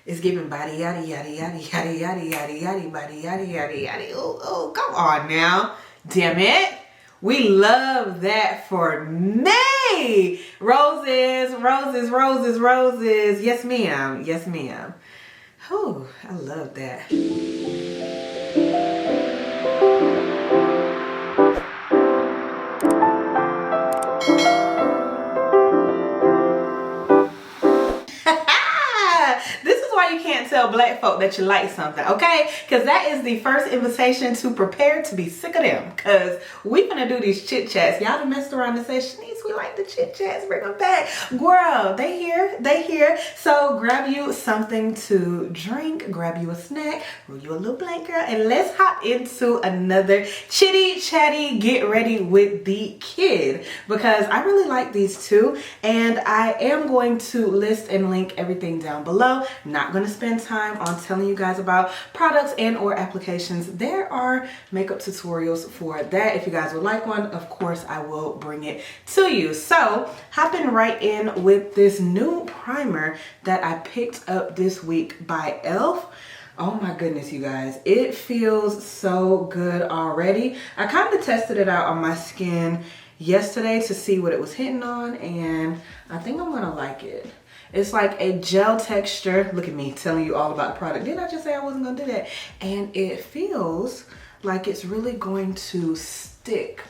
It's giving body yada yada yada yada yada yada yada body yada yada yada. Oh, come on now. Damn it. We love that for me. Roses, roses, roses, roses. Yes, ma'am. Yes, ma'am. Oh, I love that. This is why you can't tell black folk that you like something, okay? Because that is the first invitation to prepare to be sick of them. Because we gonna do these chit chats. Y'all done messed around and said, Shanice, we like the chit chats, bring them back. Girl, they here. So grab you something to drink, grab you a snack, roll you a little blanket, girl, and let's hop into another chitty chatty get ready with the kid. Because I really like these two, and I am going to list and link everything down below. Not going to spend time on telling you guys about products and or applications. There are makeup tutorials for that. If you guys would like one, of course I will bring it to you. So hopping right in with this new primer that I picked up this week by e.l.f. Oh my goodness, you guys, it feels so good already. I kind of tested it out on my skin yesterday to see what it was hitting on, and I think I'm gonna like it. It's like a gel texture. Look at me telling you all about the product. Didn't I just say I wasn't gonna do that? And it feels like it's really going to stick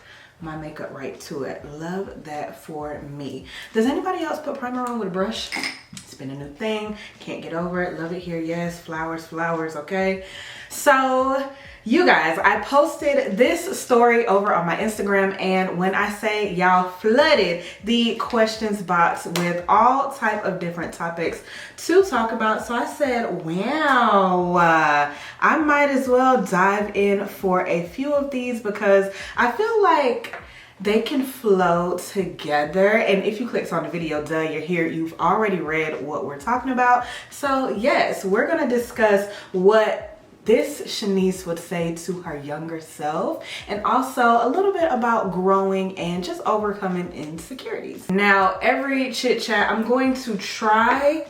my makeup right to it. Love that for me. Does anybody else put primer on with a brush? It's been a new thing. Can't get over it. Love it here. Yes, flowers, flowers, okay? So you guys, I posted this story over on my Instagram, and when I say y'all flooded the questions box with all type of different topics to talk about, so I said, wow, I might as well dive in for a few of these because I feel like they can flow together. And if you clicked on the video, duh, you're here, you've already read what we're talking about. So yes, we're gonna discuss what this Shanice would say to her younger self, and also a little bit about growing and just overcoming insecurities. Now, every chit chat, I'm going to try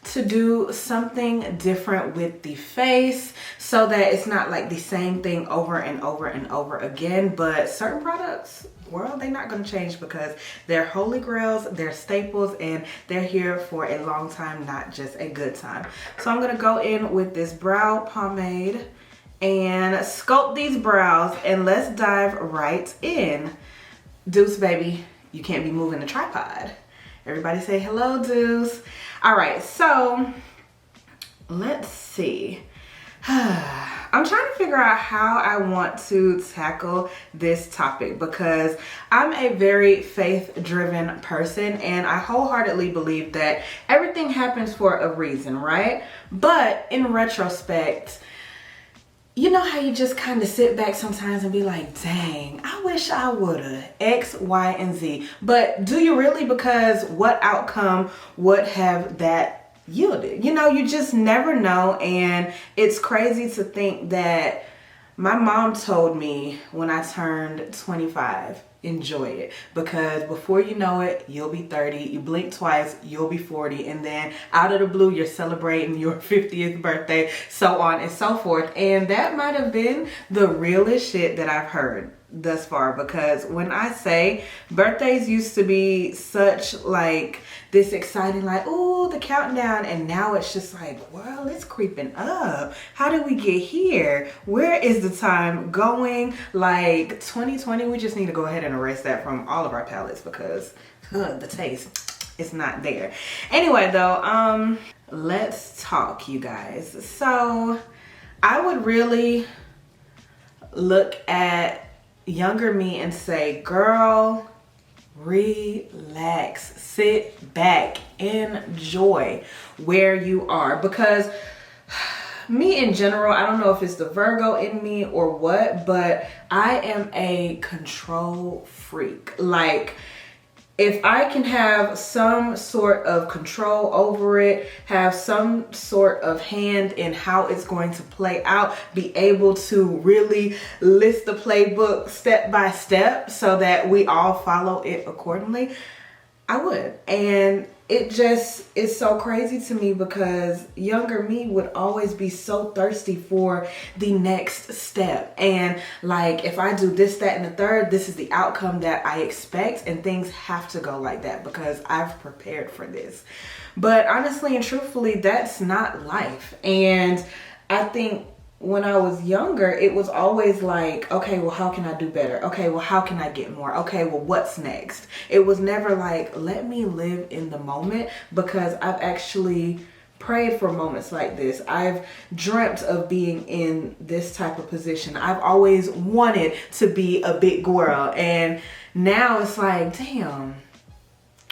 to do something different with the face so that it's not like the same thing over and over and over again. But certain products, well, they're not going to change because they're holy grails, they're staples, and they're here for a long time, not just a good time. So I'm going to go in with this brow pomade and sculpt these brows, and let's dive right in. Deuce, baby, you can't be moving the tripod. Everybody say hello, Deuce. All right, so let's see. I'm trying to figure out how I want to tackle this topic because I'm a very faith-driven person, and I wholeheartedly believe that everything happens for a reason, right? But in retrospect, you know how you just kind of sit back sometimes and be like, dang, I wish I would've X, Y, and Z. But do you really? Because what outcome would have that yielded? You know, you just never know. And it's crazy to think that my mom told me when I turned 25, enjoy it, because before you know it, you'll be 30, you blink twice, you'll be 40, and then out of the blue, you're celebrating your 50th birthday, so on and so forth. And that might have been the realest shit that I've heard thus far, because when I say birthdays used to be such like this exciting, like, oh, the countdown, and now it's just like, well, it's creeping up. How did we get here? Where is the time going? Like 2020, we just need to go ahead and erase that from all of our palettes because the taste is not there. Anyway, though, let's talk, you guys. So I would really look at younger me and say, girl, relax, sit back, enjoy where you are. Because me in general, I don't know if it's the Virgo in me or what, but I am a control freak. Like, if I can have some sort of control over it, have some sort of hand in how it's going to play out, be able to really list the playbook step by step so that we all follow it accordingly, I would. And it just is so crazy to me because younger me would always be so thirsty for the next step. And like, if I do this, that, and the third, this is the outcome that I expect. And things have to go like that because I've prepared for this. But honestly and truthfully, that's not life. And I think when I was younger, it was always like, okay, well, how can I do better? Okay, well, how can I get more? Okay, well, what's next? It was never like, let me live in the moment, because I've actually prayed for moments like this. I've dreamt of being in this type of position. I've always wanted to be a big girl. And now it's like, damn,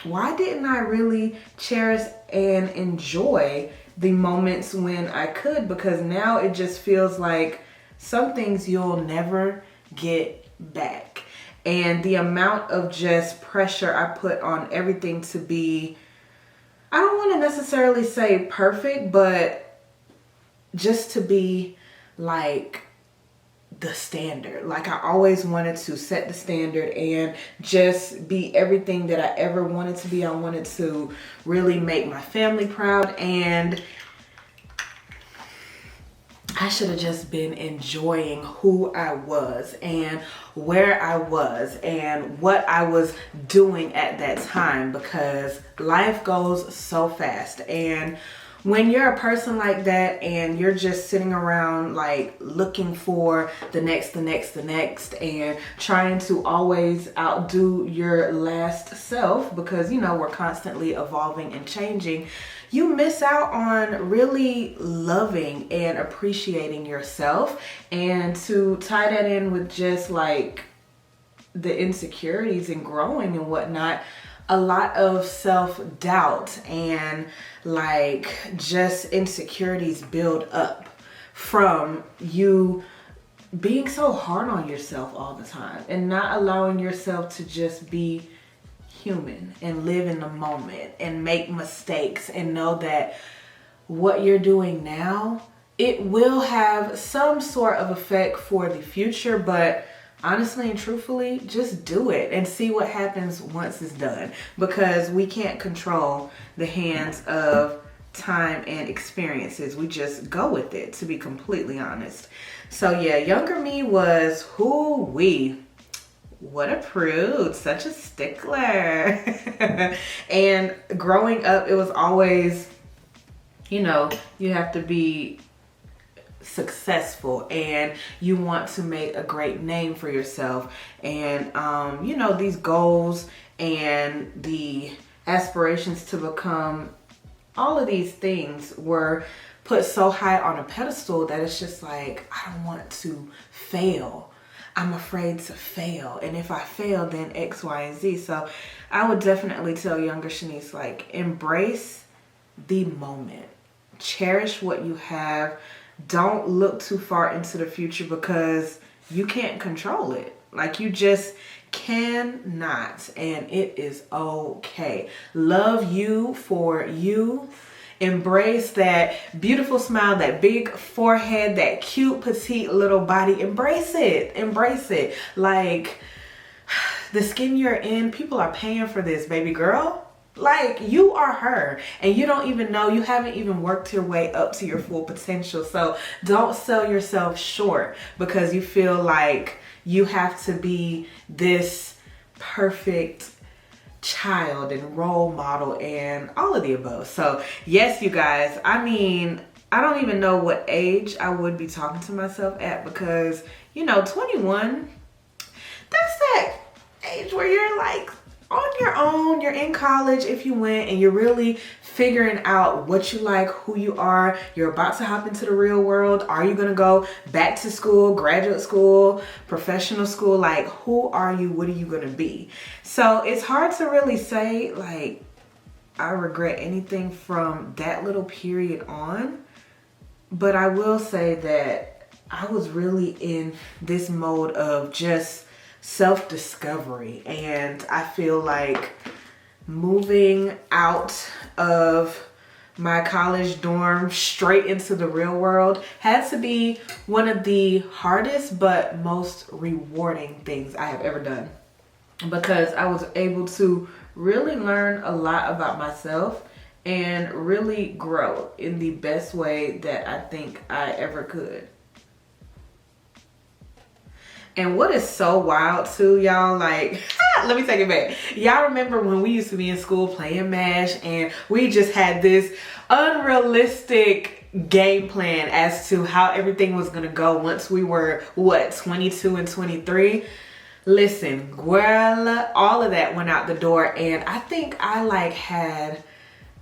why didn't I really cherish and enjoy the moments when I could? Because now it just feels like some things you'll never get back. And the amount of just pressure I put on everything to be, I don't want to necessarily say perfect, but just to be like the standard. Like, I always wanted to set the standard and just be everything that I ever wanted to be. I wanted to really make my family proud, and I should have just been enjoying who I was and where I was and what I was doing at that time, because life goes so fast. And when you're a person like that and you're just sitting around like looking for the next, and trying to always outdo your last self, because, you know, we're constantly evolving and changing, you miss out on really loving and appreciating yourself. And to tie that in with just like the insecurities and growing and whatnot, a lot of self-doubt and like just insecurities build up from you being so hard on yourself all the time and not allowing yourself to just be human and live in the moment and make mistakes and know that what you're doing now, it will have some sort of effect for the future, but honestly and truthfully, just do it and see what happens once it's done, because we can't control the hands of time and experiences. We just go with it, to be completely honest. So yeah, younger me was what a prude, such a stickler. And growing up, it was always, you know, you have to be successful and you want to make a great name for yourself, and you know, these goals and the aspirations to become all of these things were put so high on a pedestal that it's just like, I don't want to fail. I'm afraid to fail, and if I fail, then X, Y, and Z. So I would definitely tell younger Shanice, like, embrace the moment, cherish what you have. Don't look too far into the future because you can't control it. Like, you just cannot, and it is okay. Love you for you. Embrace that beautiful smile, that big forehead, that cute, petite little body. Embrace it. Embrace it. Like, the skin you're in, people are paying for this, baby girl. Like, you are her, and you don't even know. You haven't even worked your way up to your full potential. So don't sell yourself short because you feel like you have to be this perfect child and role model and all of the above. So yes, you guys, I mean, I don't even know what age I would be talking to myself at, because, you know, 21, that's that age where you're like on your own. You're in college if you went, and you're really figuring out what you like, who you are. You're about to hop into the real world. Are you gonna go back to school, graduate school, professional school? Like, who are you? What are you gonna be? So it's hard to really say like I regret anything from that little period on, but I will say that I was really in this mode of just self-discovery, and I feel like moving out of my college dorm straight into the real world had to be one of the hardest but most rewarding things I have ever done, because I was able to really learn a lot about myself and really grow in the best way that I think I ever could. And what is so wild too, y'all, like, let me take it back. Y'all remember when we used to be in school playing MASH and we just had this unrealistic game plan as to how everything was gonna go once we were, what, 22 and 23? Listen, girl, all of that went out the door, and I think I like had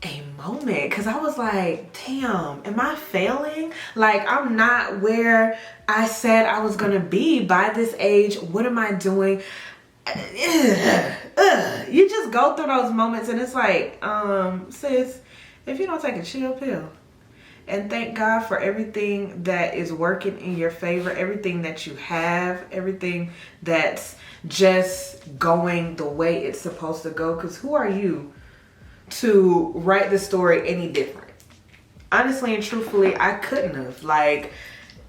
a moment because I was like, damn, am I failing? Like, I'm not where I said I was gonna be by this age. What am I doing? You just go through those moments and it's like, sis, if you don't take a chill pill and thank God for everything that is working in your favor, everything that you have, everything that's just going the way it's supposed to go, because who are you to write the story any different? Honestly and truthfully, I couldn't have. Like,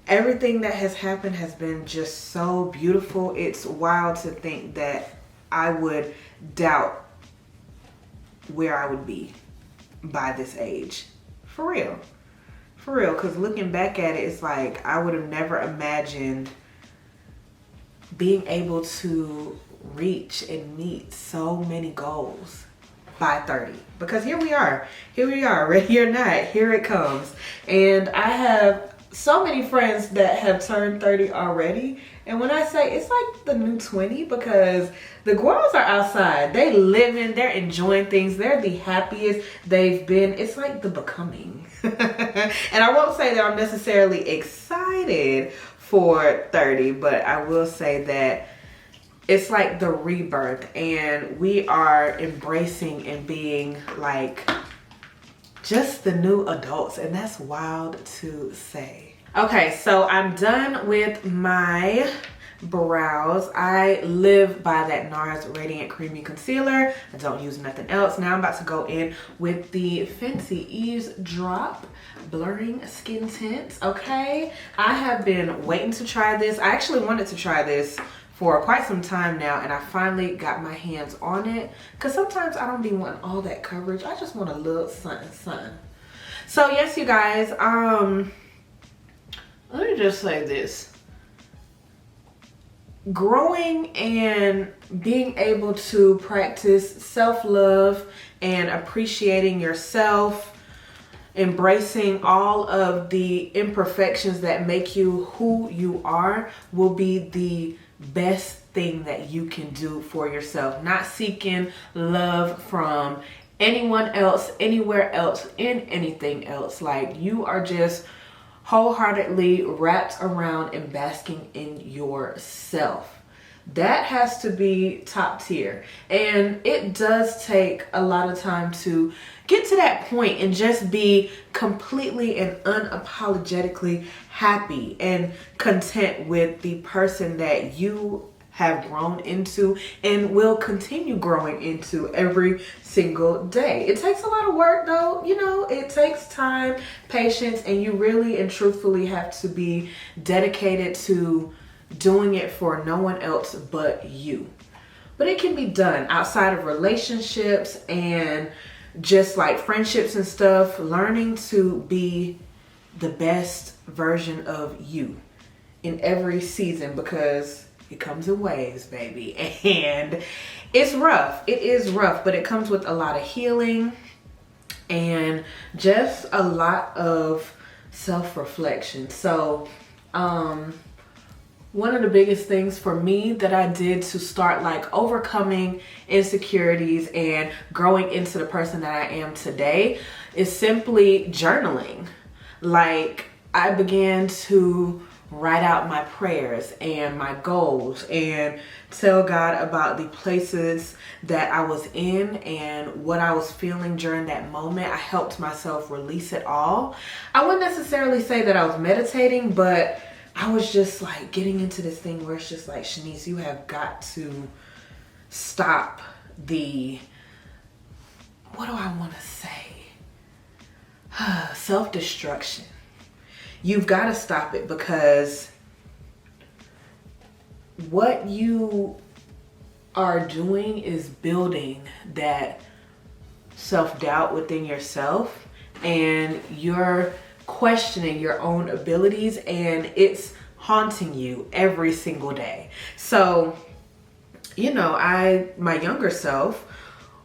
everything that has happened has been just so beautiful. It's wild to think that I would doubt where I would be by this age. For real. For real, because looking back at it, it's like I would have never imagined being able to reach and meet so many goals by 30. Because here we are, ready or not, here it comes. And I have so many friends that have turned 30 already. And when I say it's like the new 20, because the girls are outside, they living, they're enjoying things, they're the happiest they've been. It's like the becoming. And I won't say that I'm necessarily excited for 30, but I will say that it's like the rebirth, and we are embracing and being like just the new adults, and that's wild to say. Okay, so I'm done with my brows. I live by that NARS Radiant Creamy Concealer. I don't use nothing else. Now I'm about to go in with the Fenty Eavesdrop Blurring Skin Tint, okay? I have been waiting to try this. I actually wanted to try this for quite some time now, and I finally got my hands on it, because sometimes I don't be wanting all that coverage. I just want a little something. So yes, you guys, let me just say this. Growing and being able to practice self-love and appreciating yourself, embracing all of the imperfections that make you who you are, will be the best thing that you can do for yourself. Not seeking love from anyone else, anywhere else, in anything else. Like, you are just wholeheartedly wrapped around and basking in yourself. That has to be top tier. And it does take a lot of time to get to that point and just be completely and unapologetically happy and content with the person that you have grown into and will continue growing into every single day. It takes a lot of work though, you know, it takes time, patience, and you really and truthfully have to be dedicated to doing it for no one else but you. But it can be done outside of relationships and just like friendships and stuff. Learning to be the best version of you in every season, because it comes in waves, baby, and it's rough. It is rough, but it comes with a lot of healing and just a lot of self-reflection. So one of the biggest things for me that I did to start like overcoming insecurities and growing into the person that I am today is simply journaling. Like, I began to write out my prayers and my goals and tell God about the places that I was in and what I was feeling during that moment. I helped myself release it all. I wouldn't necessarily say that I was meditating, but I was just like getting into this thing where it's just like, Shanice, you have got to stop the, what do I want to say? Self-destruction. You've got to stop it, because what you are doing is building that self-doubt within yourself, and you're questioning your own abilities, and it's haunting you every single day. So, you know, my younger self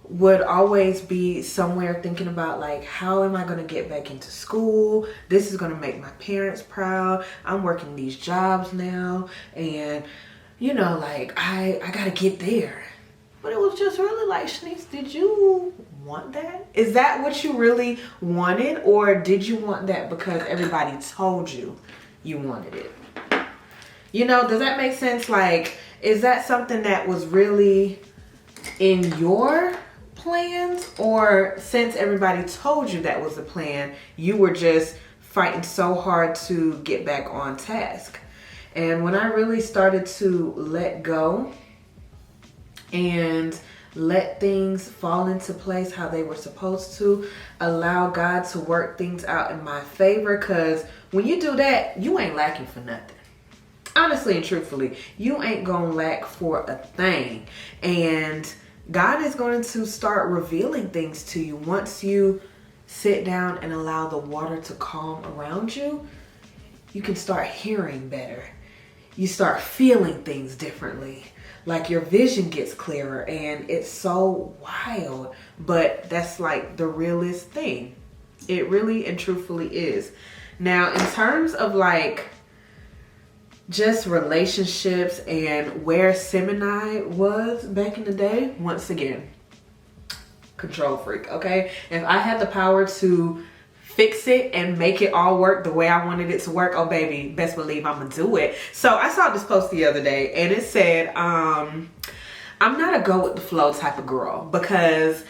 would always be somewhere thinking about like, how am I going to get back into school? This is going to make my parents proud. I'm working these jobs now, and you know, like I got to get there. But it was just really like, Shanice, did you want that? Is that what you really wanted? Or did you want that because everybody told you you wanted it? You know, does that make sense? Like, is that something that was really in your plans? Or since everybody told you that was the plan, you were just fighting so hard to get back on task? And when I really started to let go and let things fall into place how they were supposed to, allow God to work things out in my favor, because when you do that, you ain't lacking for nothing. Honestly and truthfully, you ain't gonna lack for a thing. And God is going to start revealing things to you once you sit down and allow the water to calm around you. You can start hearing better. You start feeling things differently. Like your vision gets clearer, and it's so wild, but that's like the realest thing. It really and truthfully is. Now, in terms of like just relationships and where Semini was back in the day, once again, control freak, okay? If I had the power to fix it and make it all work the way I wanted it to work, oh baby, best believe I'm gonna do it. So I saw this post the other day, and it said, I'm not a go with the flow type of girl, because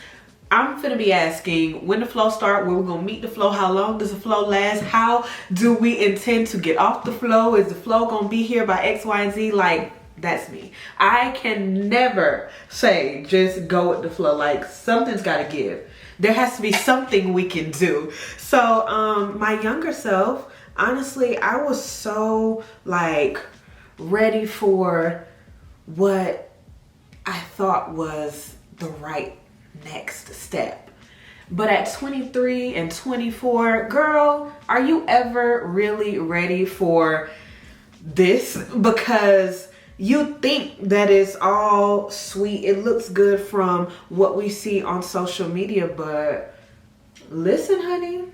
I'm finna be asking when the flow start, where we're gonna meet the flow, how long does the flow last, how do we intend to get off the flow, is the flow gonna be here by X, Y, and Z? Like, that's me. I can never say just go with the flow. Like, something's gotta give. There has to be something we can do. So my younger self, honestly, I was so like ready for what I thought was the right next step. But at 23 and 24, girl, are you ever really ready for this? Because you think that it's all sweet. It looks good from what we see on social media, but listen, honey,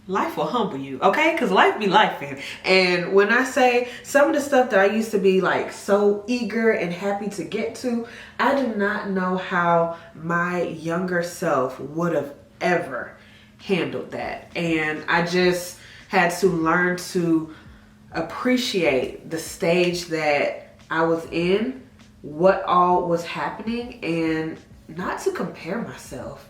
life will humble you, okay? Because life be lifing. And when I say some of the stuff that I used to be like so eager and happy to get to, I do not know how my younger self would have ever handled that. And I just had to learn to appreciate the stage that I was in, what all was happening, and not to compare myself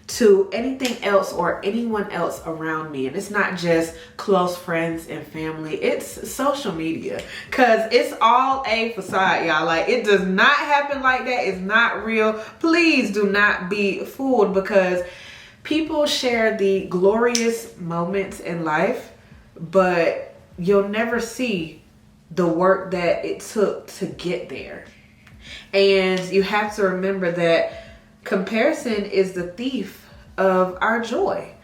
to anything else or anyone else around me. And it's not just close friends and family, it's social media, because it's all a facade, y'all. Like, it does not happen like that. It's not real. Please do not be fooled, because people share the glorious moments in life, but you'll never see the work that it took to get there. And you have to remember that comparison is the thief of our joy.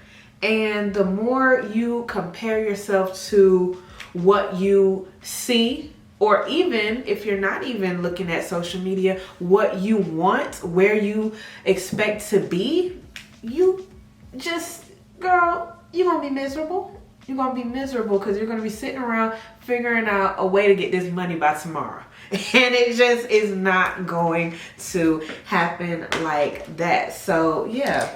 And the more you compare yourself to what you see, or even if you're not even looking at social media, what you want, where you expect to be, you just, girl, you're gonna be miserable. You're going to be miserable because you're going to be sitting around figuring out a way to get this money by tomorrow. And it just is not going to happen like that. So, yeah.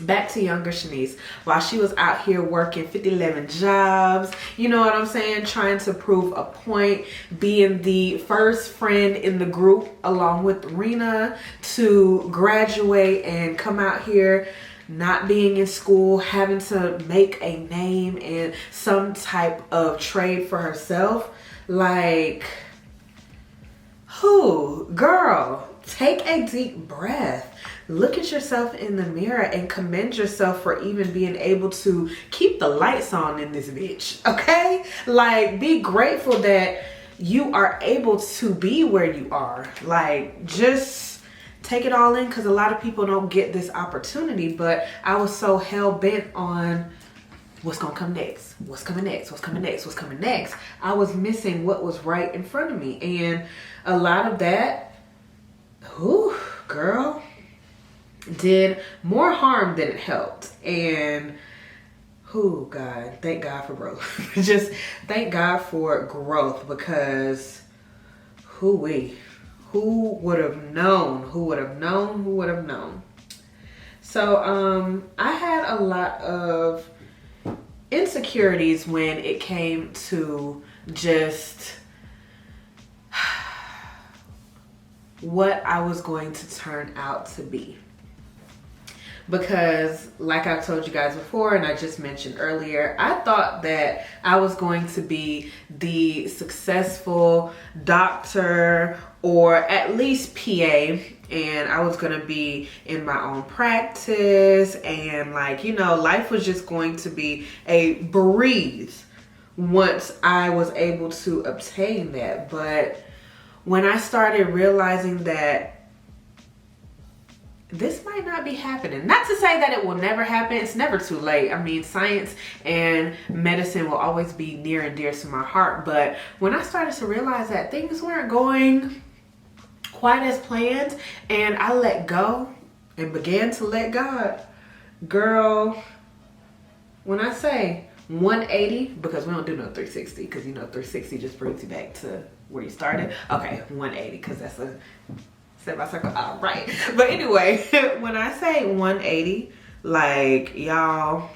Back to younger Shanice. While she was out here working 50-11 jobs, you know what I'm saying? Trying to prove a point, being the first friend in the group along with Rena to graduate and come out here, not being in school, having to make a name and some type of trade for herself. Like, girl, take a deep breath. Look at yourself in the mirror and commend yourself for even being able to keep the lights on in this bitch, okay? Like, be grateful that you are able to be where you are. Like, just take it all in, because a lot of people don't get this opportunity. But I was so hell-bent on what's gonna come next, what's coming next, what's coming next, what's coming next. I was missing what was right in front of me. And a lot of that, whew, girl, did more harm than it helped. And oh God, thank God for growth. Just thank God for growth, because who would have known? Who would have known? Who would have known? So I had a lot of insecurities when it came to just what I was going to turn out to be. Because like I've told you guys before, and I just mentioned earlier, I thought that I was going to be the successful doctor, or at least PA, and I was going to be in my own practice, and like, you know, life was just going to be a breeze once I was able to obtain that. But when I started realizing that this might not be happening. Not to say that it will never happen. It's never too late. I mean, science and medicine will always be near and dear to my heart. But when I started to realize that things weren't going quite as planned, and I let go and began to let God, girl, when I say 180, because we don't do no 360, because you know 360 just brings you back to where you started. Okay, 180, because that's a semi-circle. All right. But anyway, when I say 180, like, y'all,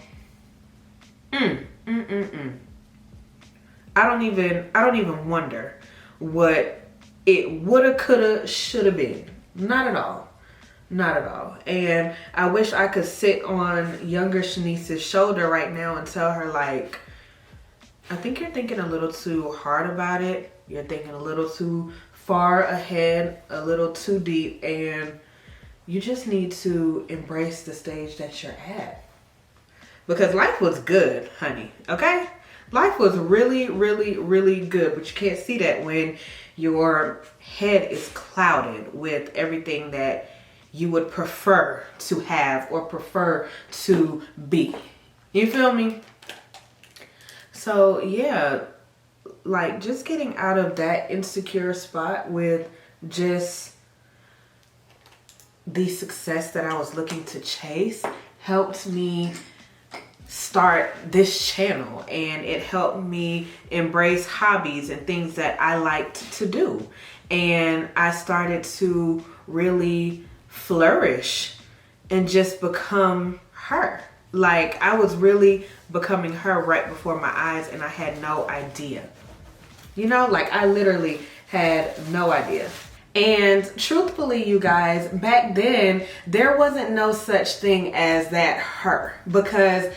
I don't even wonder what it woulda, coulda, shoulda been. Not at all. Not at all. And I wish I could sit on younger Shanice's shoulder right now and tell her, like, I think you're thinking a little too hard about it. You're thinking a little too far ahead, a little too deep, and you just need to embrace the stage that you're at. Because life was good, honey, okay? Life was really, really, really good, but you can't see that when your head is clouded with everything that you would prefer to have or prefer to be. You feel me? So yeah, like, just getting out of that insecure spot with just the success that I was looking to chase helped me start this channel, and it helped me embrace hobbies and things that I liked to do. And I started to really flourish and just become her. Like, I was really becoming her right before my eyes, and I had no idea. You know, like, I literally had no idea. And truthfully, you guys, back then, there wasn't no such thing as that her. Because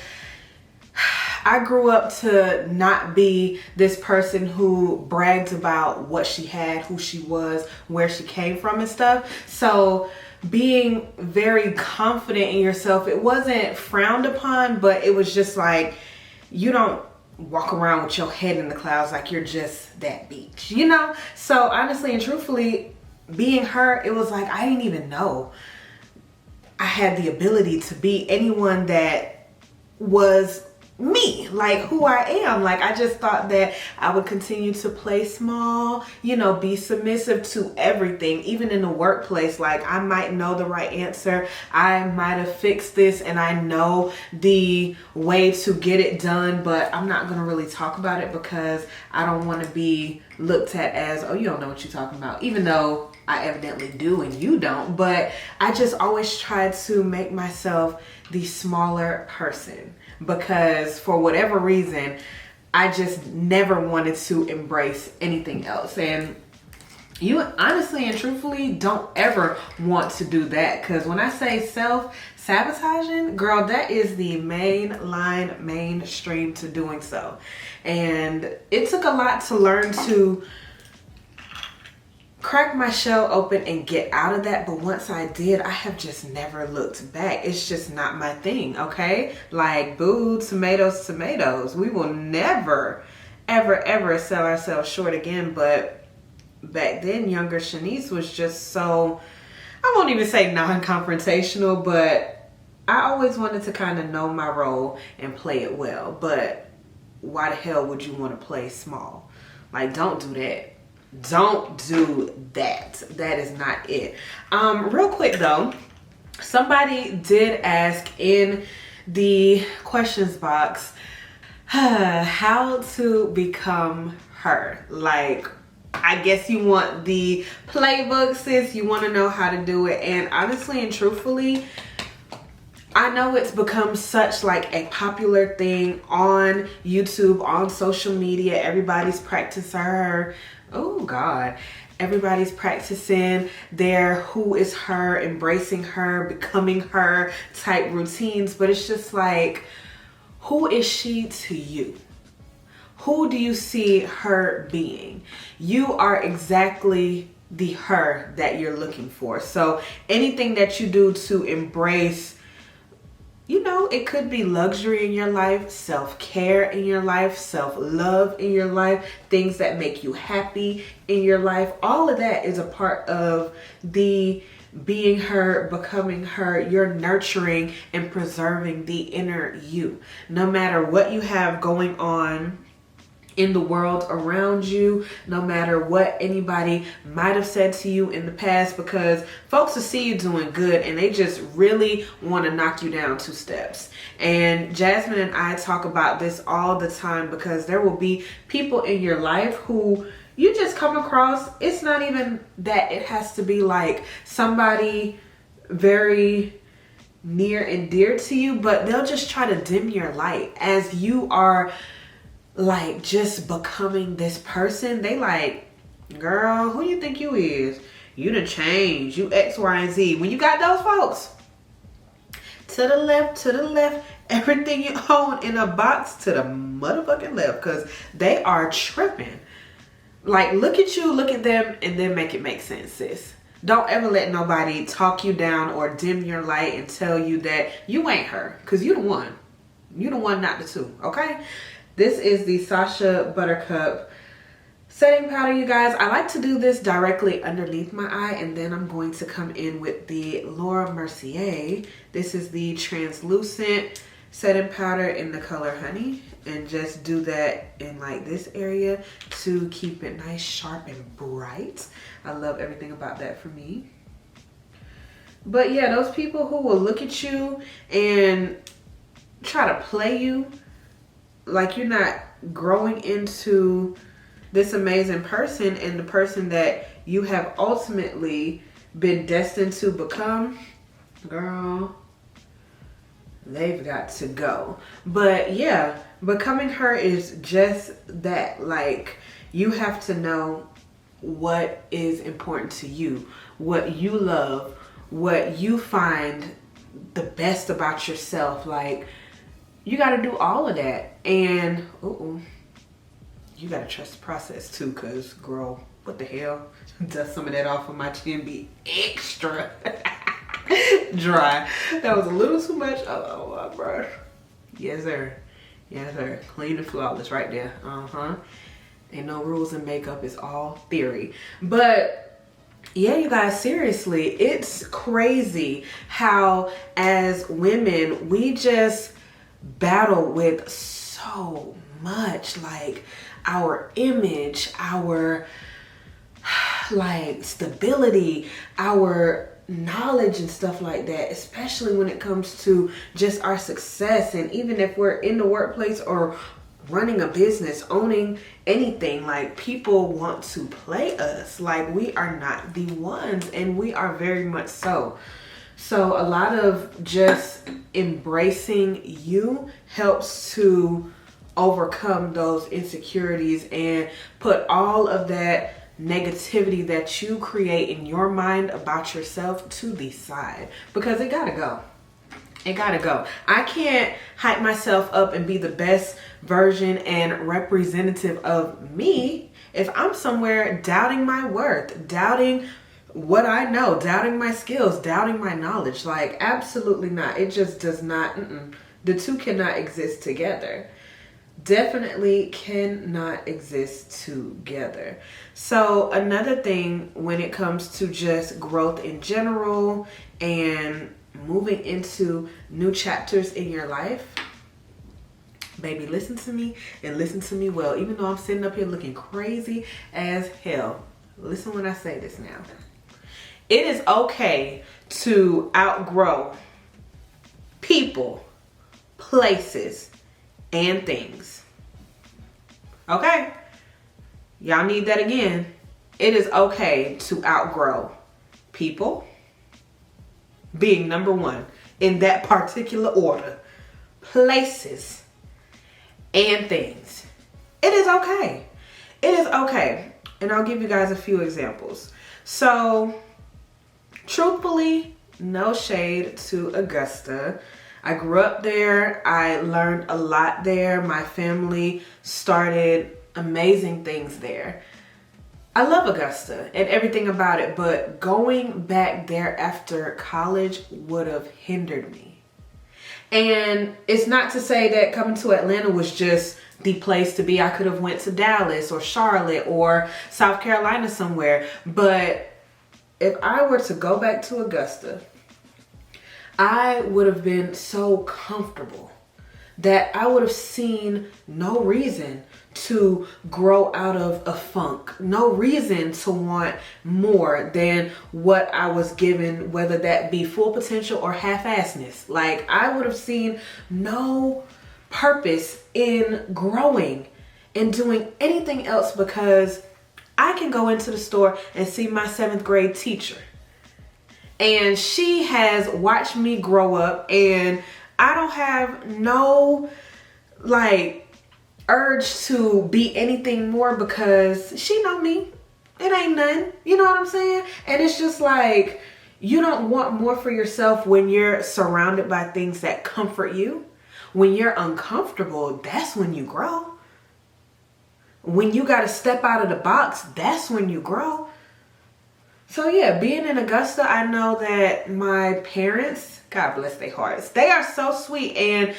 I grew up to not be this person who bragged about what she had, who she was, where she came from and stuff. So being very confident in yourself, it wasn't frowned upon, but it was just like, you don't walk around with your head in the clouds like you're just that beach, you know? So honestly and truthfully, being her, it was like, I didn't even know I had the ability to be anyone that was me, like who I am. Like, I just thought that I would continue to play small, you know, be submissive to everything, even in the workplace. Like, I might know the right answer, I might have fixed this, and I know the way to get it done, but I'm not gonna really talk about it because I don't want to be looked at as, oh, you don't know what you're talking about, even though I evidently do and you don't. But I just always tried to make myself the smaller person, because for whatever reason, I just never wanted to embrace anything else. And you honestly and truthfully don't ever want to do that, because when I say self-sabotaging, girl, that is the mainstream to doing so. And it took a lot to learn to crack my shell open and get out of that. But once I did, I have just never looked back. It's just not my thing, okay? Like, boo, tomatoes, tomatoes. We will never, ever sell ourselves short again. But back then, younger Shanice was just so, I won't even say non-confrontational, but I always wanted to kind of know my role and play it well. But why the hell would you want to play small? Like, don't do that. Don't do that. That is not it. Real quick though, somebody did ask in the questions box how to become her. Like, I guess you want the playbook, sis. You want to know how to do it. And honestly and truthfully, I know it's become such like a popular thing on YouTube, on social media. Everybody's practicing everybody's practicing their who is her, embracing her, becoming her type routines. But it's just like, who is she to you? Who do you see her being? You are exactly the her that you're looking for. So anything that you do to embrace, you know, it could be luxury in your life, self-care in your life, self-love in your life, things that make you happy in your life. All of that is a part of the being her, becoming her. You're nurturing and preserving the inner you. No matter what you have going on in the world around you, no matter what anybody might have said to you in the past, because folks will see you doing good and they just really want to knock you down 2 steps. And Jasmine and I talk about this all the time, because there will be people in your life who you just come across. It's not even that it has to be like somebody very near and dear to you, but they'll just try to dim your light as you are like just becoming this person. They like, girl, who you think you is? You done changed. You X, Y, and Z. When you got those folks to the left, everything you own in a box to the motherfucking left, because they are tripping. Like, look at you, look at them, and then make it make sense, sis. Don't ever let nobody talk you down or dim your light and tell you that you ain't her, because you the one. You the one, not the two, okay? This is the Sasha Buttercup setting powder, you guys. I like to do this directly underneath my eye, and then I'm going to come in with the Laura Mercier. This is the translucent setting powder in the color Honey, and just do that in like this area to keep it nice, sharp, and bright. I love everything about that for me. But yeah, those people who will look at you and try to play you like you're not growing into this amazing person and the person that you have ultimately been destined to become, girl, they've got to go. But yeah, becoming her is just that. Like, you have to know what is important to you, what you love, what you find the best about yourself. Like, you got to do all of that. And you got to trust the process too, because girl, what the hell, does some of that off of my chin be extra dry. That was a little too much. Oh my brush. Yes sir, yes sir. Clean and flawless right there. Ain't no rules in makeup, it's all theory. But yeah, you guys, seriously, it's crazy how as women we just battle with so much, like our image, our like stability, our knowledge and stuff like that, especially when it comes to just our success. And even if we're in the workplace or running a business, owning anything, like people want to play us like we are not the ones, and we are very much so. So a lot of just embracing you helps to overcome those insecurities and put all of that negativity that you create in your mind about yourself to the side, because it gotta go. It gotta go. I can't hype myself up and be the best version and representative of me if I'm somewhere doubting my worth, doubting what I know, doubting my skills, doubting my knowledge. Like, absolutely not. It just does not. The two cannot exist together. definitely cannot exist together. So another thing when it comes to just growth in general and moving into new chapters in your life, baby, listen to me and listen to me well. Even though I'm sitting up here looking crazy as hell, listen when I say this now. It is okay to outgrow people, places, and things. Okay? Y'all need that again. It is okay to outgrow people, being number one in that particular order, places, and things. It is okay. It is okay. And I'll give you guys a few examples. So, truthfully, no shade to Augusta. I grew up there. I learned a lot there. My family started amazing things there. I love Augusta and everything about it, but going back there after college would have hindered me. And it's not to say that coming to Atlanta was just the place to be. I could have went to Dallas or Charlotte or South Carolina somewhere. But if I were to go back to Augusta, I would have been so comfortable that I would have seen no reason to grow out of a funk, no reason to want more than what I was given, whether that be full potential or half-assness. Like, I would have seen no purpose in growing and doing anything else, because I can go into the store and see my 7th grade teacher, and she has watched me grow up, and I don't have no urge to be anything more because she know me. It ain't nothing. You know what I'm saying? And it's just like, you don't want more for yourself when you're surrounded by things that comfort you. When you're uncomfortable, that's when you grow. When you got to step out of the box, that's when you grow. So yeah, being in Augusta, I know that my parents, God bless their hearts, they are so sweet, and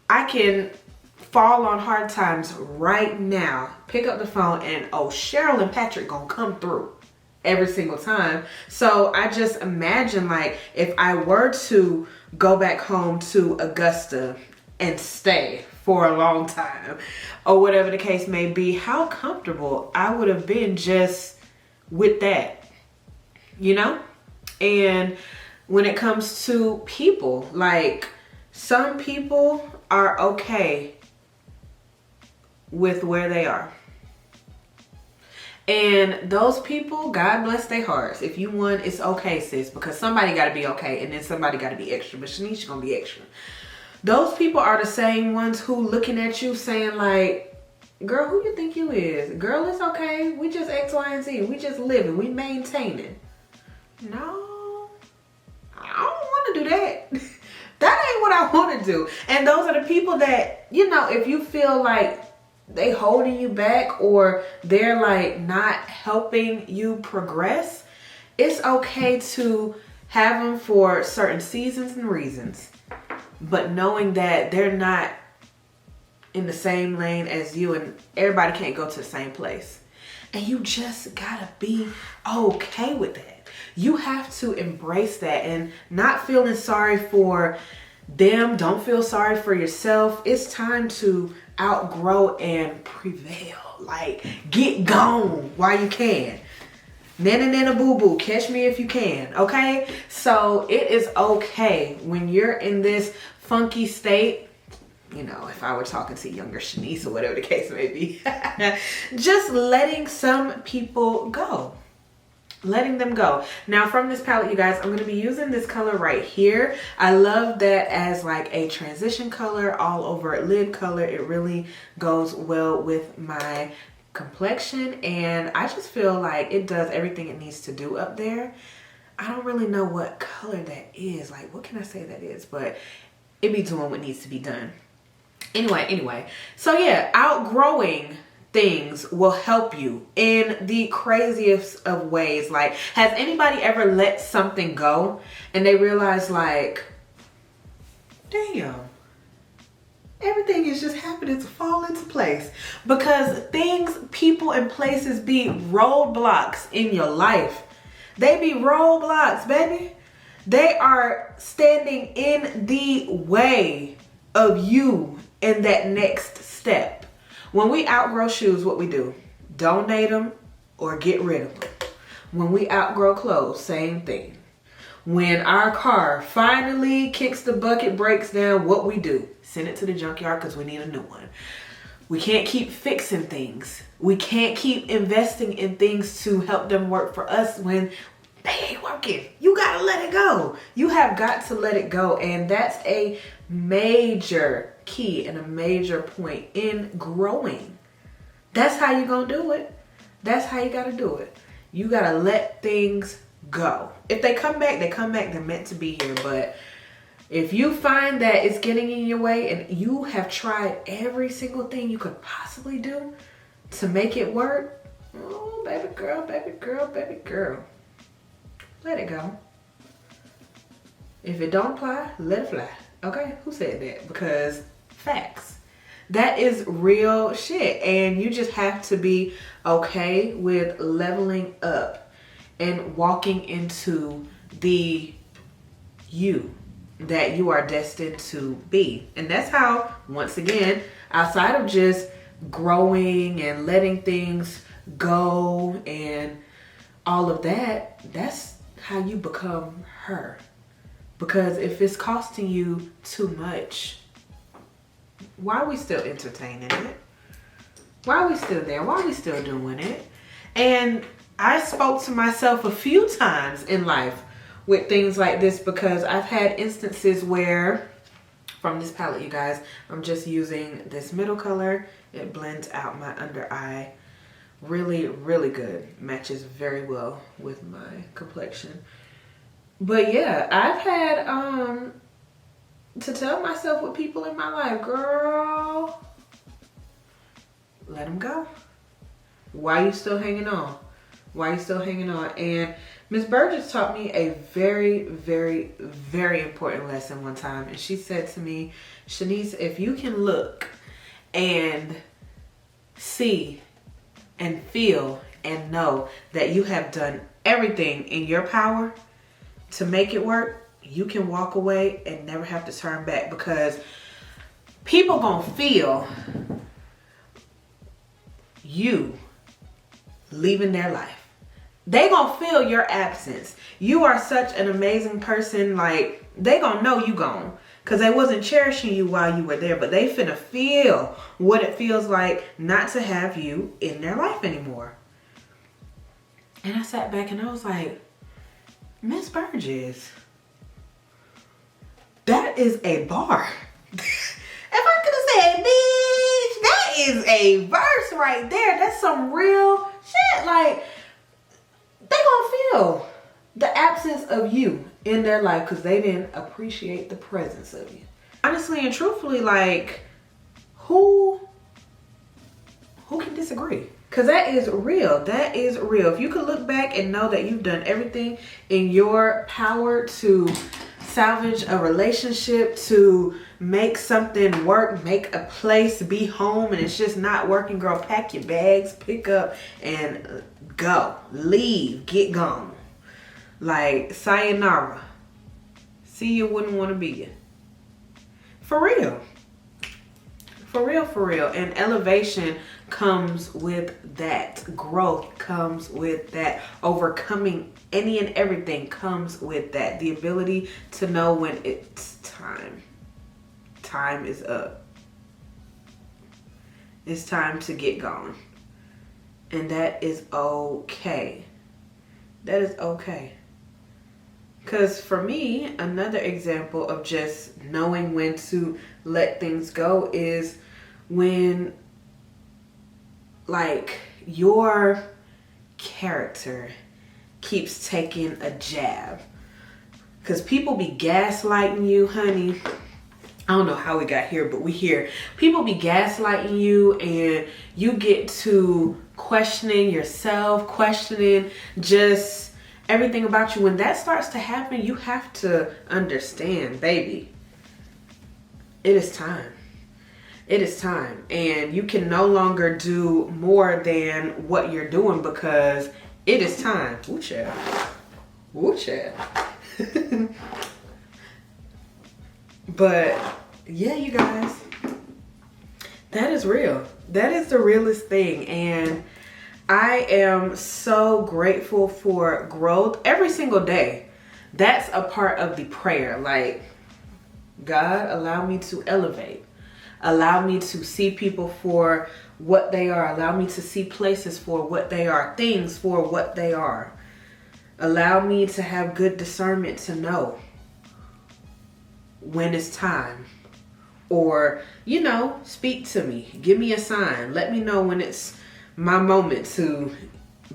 I can fall on hard times right now, pick up the phone, and oh, Cheryl and Patrick gonna come through every single time. So I just imagine, like, if I were to go back home to Augusta and stay for a long time, or whatever the case may be, how comfortable I would have been just with that, you know? And when it comes to people, like, some people are okay with where they are. And those people, God bless their hearts. If you want, it's okay, sis, because somebody got to be okay, and then somebody got to be extra. But Shanice, you're going to be extra. Those people are the same ones who looking at you saying, like, girl, who you think you is? Girl, it's okay. We just X, Y, and Z. We just living. We maintaining. No, I don't want to do that. That ain't what I want to do. And those are the people that, you know, if you feel like they holding you back, or they're like not helping you progress, it's okay to have them for certain seasons and reasons, but knowing that they're not in the same lane as you, and everybody can't go to the same place. And you just gotta be okay with that. You have to embrace that and not feeling sorry for them. Don't feel sorry for yourself. It's time to outgrow and prevail. Like, get gone while you can. Nana nana boo boo, catch me if you can. Okay? So it is okay when you're in this funky state. You know, if I were talking to younger Shanice or whatever the case may be, just letting some people go. Letting them go. Now from this palette, you guys, I'm going to be using this color right here. I love that as like a transition color, all over lid color. It really goes well with my complexion, and I just feel like it does everything it needs to do up there. I don't really know what color that is. Like, what can I say that is? But it be doing what needs to be done. Anyway. So yeah, outgrowing things will help you in the craziest of ways. Like, has anybody ever let something go and they realize, like, damn, everything is is just happening to fall into place. Because things, people, and places be roadblocks in your life. They be roadblocks, baby. They are standing in the way of you in that next step. When we outgrow shoes, what we do? Donate them or get rid of them. When we outgrow clothes, same thing. When our car finally kicks the bucket, breaks down, what we do? Send it to the junkyard because we need a new one. We can't keep fixing things. We can't keep investing in things to help them work for us when they ain't working. You gotta let it go. You have got to let it go. And that's a major key and a major point in growing. That's how you gonna do it. That's how you gotta do it. You gotta let things go. If they come back, they come back. They're meant to be here. But if you find that it's getting in your way and you have tried every single thing you could possibly do to make it work, oh, baby girl, baby girl, baby girl, let it go. If it don't apply, let it fly. Okay? Who said that? Because facts. That is real shit. And you just have to be okay with leveling up and walking into the you that you are destined to be. And that's how, once again, outside of just growing and letting things go and all of that, that's how you become her. Because if it's costing you too much, why are we still entertaining it? Why are we still there? Why are we still doing it? And I spoke to myself a few times in life with things like this because I've had instances where, from this palette, you guys, I'm just using this middle color. It blends out my under eye really, really good. Matches very well with my complexion. But yeah, I've had to tell myself with people in my life, girl, let them go. Why are you still hanging on? Why are you still hanging on? And Miss Burgess taught me a very, very, very important lesson one time. And she said to me, Shanice, if you can look and see and feel and know that you have done everything in your power to make it work, you can walk away and never have to turn back, because people gonna feel you leaving their life. They gonna feel your absence. You are such an amazing person. Like, they gonna know you gone, because they wasn't cherishing you while you were there, but they finna feel what it feels like not to have you in their life anymore. And I sat back and I was like, Miss Burgess, that is a bar. If I could have said, bitch, that is a verse right there. That's some real shit. Like, they gonna feel the absence of you in their life because they didn't appreciate the presence of you. Honestly and truthfully, like, who can disagree? Because that is real. That is real. If you could look back and know that you've done everything in your power to salvage a relationship, to make something work, make a place, be home, and it's just not working, girl, pack your bags, pick up, and go. Leave. Get gone. Like, sayonara. See you wouldn't want to be you. For real. For real, for real. And elevation comes with that. Growth comes with that. Overcoming any and everything comes with that. The ability to know when it's time. Time is up. It's time to get gone. And that is okay. That is okay. Because for me, another example of just knowing when to let things go is when, like, your character keeps taking a jab. Because people be gaslighting you, honey. I don't know how we got here, but we here. People be gaslighting you, and you get to questioning yourself, questioning just everything about you. When that starts to happen, you have to understand, baby, it is time. It is time, and you can no longer do more than what you're doing because it is time. Ooh, child. Ooh, child. But yeah, you guys, that is real. That is the realest thing. And I am so grateful for growth every single day. That's a part of the prayer. Like, God, allow me to elevate. Allow me to see people for what they are. Allow me to see places for what they are. Things for what they are. Allow me to have good discernment to know when it's time. Or, you know, speak to me. Give me a sign. Let me know when it's my moment to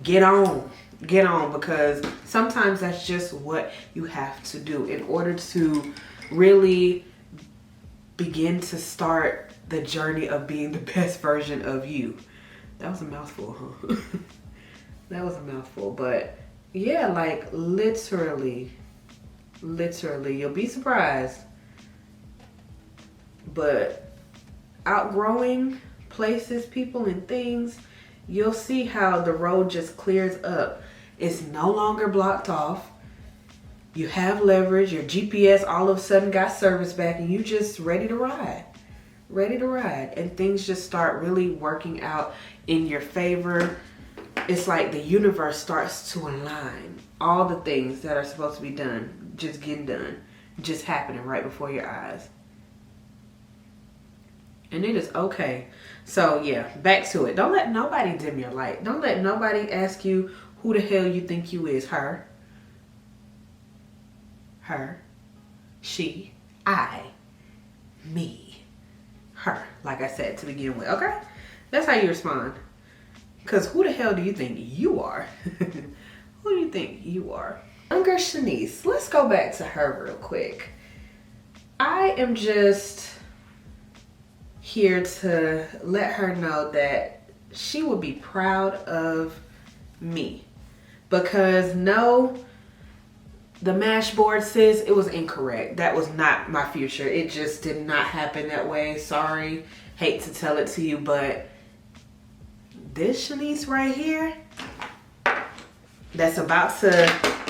get on. Get on, because sometimes that's just what you have to do in order to really begin to start the journey of being the best version of you. That was a mouthful, huh? That was a mouthful. But yeah, like literally, you'll be surprised. But outgrowing places, people, and things, you'll see how the road just clears up. It's no longer blocked off. You have leverage. Your GPS all of a sudden got service back, and you just ready to ride. Ready to ride. And things just start really working out in your favor. It's like the universe starts to align. All the things that are supposed to be done, just getting done, just happening right before your eyes. And it is okay. So yeah, back to it. Don't let nobody dim your light. Don't let nobody ask you who the hell you think you is. Her, she, I, me, her. Like I said to begin with, okay? That's how you respond. Because who the hell do you think you are? Who do you think you are? Younger Shanice. Let's go back to her real quick. I am just here to let her know that she would be proud of me. Because no, the mash board, sis, it was incorrect. That was not my future. It just did not happen that way. Sorry. Hate to tell it to you, but this Shanice right here, that's about to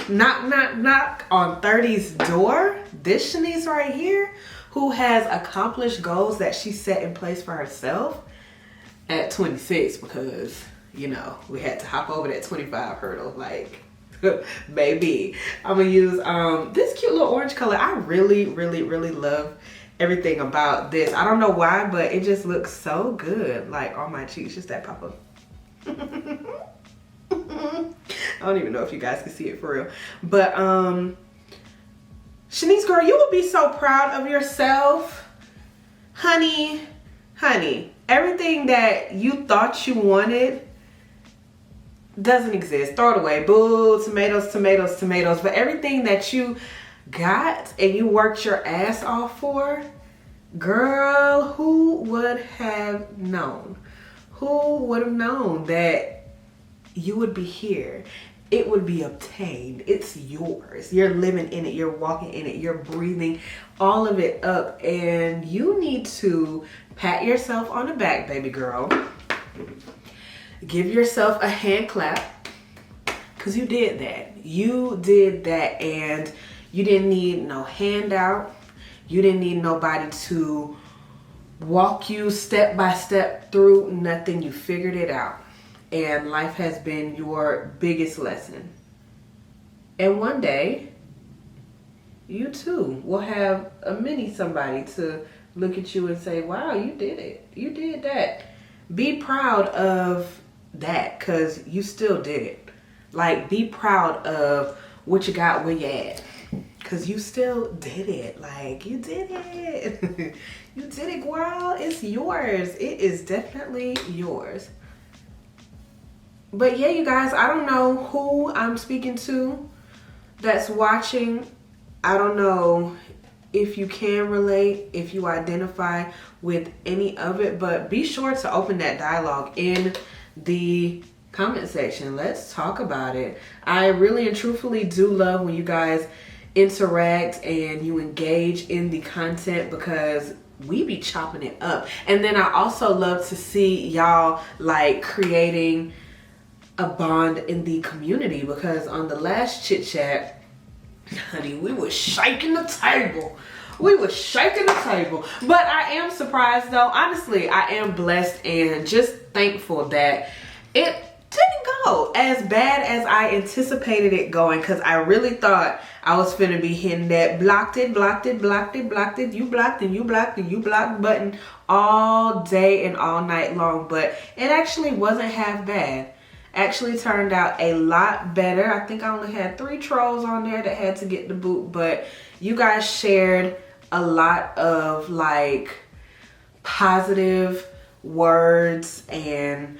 knock on 30's door. This Shanice right here, who has accomplished goals that she set in place for herself at 26, because, you know, we had to hop over that 25 hurdle. Like, baby, I'm gonna use this cute little orange color. I really love everything about this. I don't know why, but it just looks so good, like on my cheeks. Just that pop up. I don't even know if you guys can see it for real, but Shanice, girl, you will be so proud of yourself. Honey, everything that you thought you wanted doesn't exist. Throw it away. Boo, tomatoes. But everything that you got and you worked your ass off for, girl, who would have known? Who would have known that you would be here? It would be obtained. It's yours. You're living in it. You're walking in it. You're breathing all of it up. And you need to pat yourself on the back, baby girl. Give yourself a hand clap. Because you did that. You did that. And you didn't need no handout. You didn't need nobody to walk you step by step through nothing. You figured it out. And life has been your biggest lesson. And one day, you too will have a mini somebody to look at you and say, wow, you did it. You did that. Be proud of that, because you still did it. Like, be proud of what you got where you at, because you still did it. Like, you did it. You did it, girl. It's yours. It is definitely yours. But yeah, you guys, I don't know who I'm speaking to that's watching. I don't know if you can relate, if you identify with any of it, but be sure to open that dialogue in the comment section. Let's talk about it. I really and truthfully do love when you guys interact and you engage in the content, because we be chopping it up. And then I also love to see y'all like creating a bond in the community, because on the last chit chat, honey, we was shaking the table. We was shaking the table. But I am surprised though. Honestly, I am blessed and just thankful that it didn't go as bad as I anticipated it going, because I really thought I was finna be hitting that blocked it, you blocked and you blocked and you blocked button all day and all night long. But it actually wasn't half bad. Actually turned out a lot better. I think I only had 3 trolls on there that had to get the boot, but you guys shared a lot of like positive words and